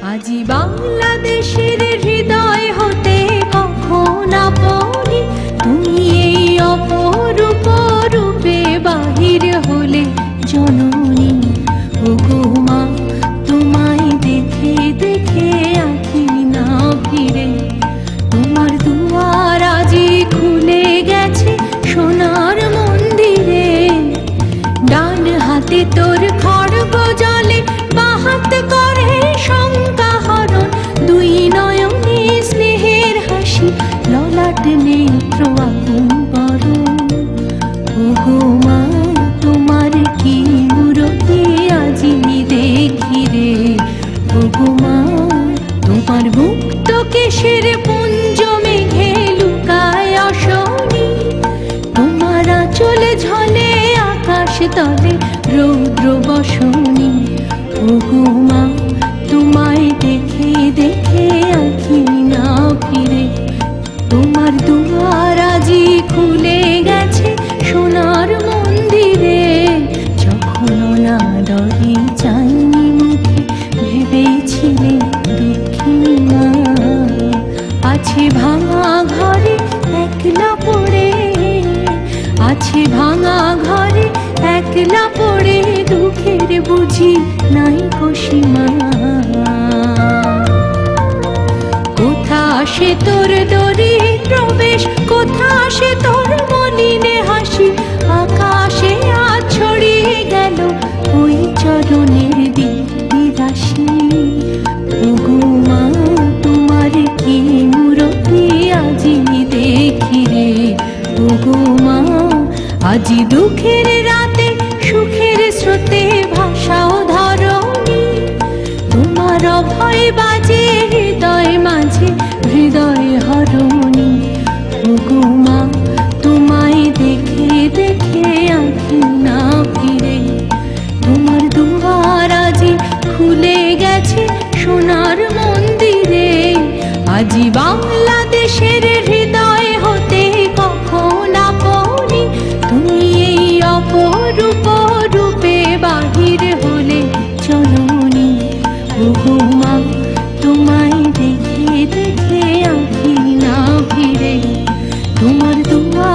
আজি বাংলাদেশের হৃদয় হতে কখন আপনি তুমি এই অপরূপ রূপে বাহির হলে জননী। ওগো মা, তোমায় দেখে দেখে আঁখি না ফিরে, তোমার দুয়ার আজি খুলে গেছে সোনার মন্দিরে। ডান হাতে তোর খড়গ জলে, বাঁ হাত করে শঙ্কা হরণ, দুই নয়নে স্নেহের হাসি, ললাট নেত্র আগুন বরণ। ওগো মা, তোমার কি মূরতি আজি দেখি রে। ওগো মা, তোমার মুক্ত কেশের পুঞ্জ মেঘে লুকায় অশনি, তোমার আঁচল ঝলে আকাশ তলে রৌদ্র বসনি। ওগো মা, তোমায় দেখে দেখে আঁখি না ফিরে, তোমার দুয়ার আজি খুলে গেছে সোনার মন্দিরে। যখন অনাদরে চাইনি মুখে, ভেবেছিলে দুঃখিনী মা, আছে ভাঙা ঘরে একলা পড়ে, আছে ভাঙা ঘরে একলা পড়ে, দুঃখের বুঝি নাই সীমা। কোথা সে তোর দরিদ্র বেশ, কোথা সে তোর মলিনে হাসি, আকাশে আজ ছড়িয়ে গেল ওই চরণের দিদাসী। ওগো মা, তোমার কি মূরতি আজি দেখি রে। ওগো মা, আজি দুঃখের রাতে সুখের স্রোতে ভাষাও ধরণী, তোমার অভয় বাজে হৃদয় মাঝে হৃদয় হরণী। ওগো মা, তোমায় দেখে দেখে আঁখি না ফিরে, তোমার দুয়ার আজি খুলে গেছে সোনার মন্দিরে। আজি বাংলাদেশের হৃদয় হতে কখন আপনি তুমি এই অপরূপ রূপে বাহির হলে জননী। ওগো মা, তোমায় দেখে দেখে আঁখি না ফিরে, তোমার দুয়ার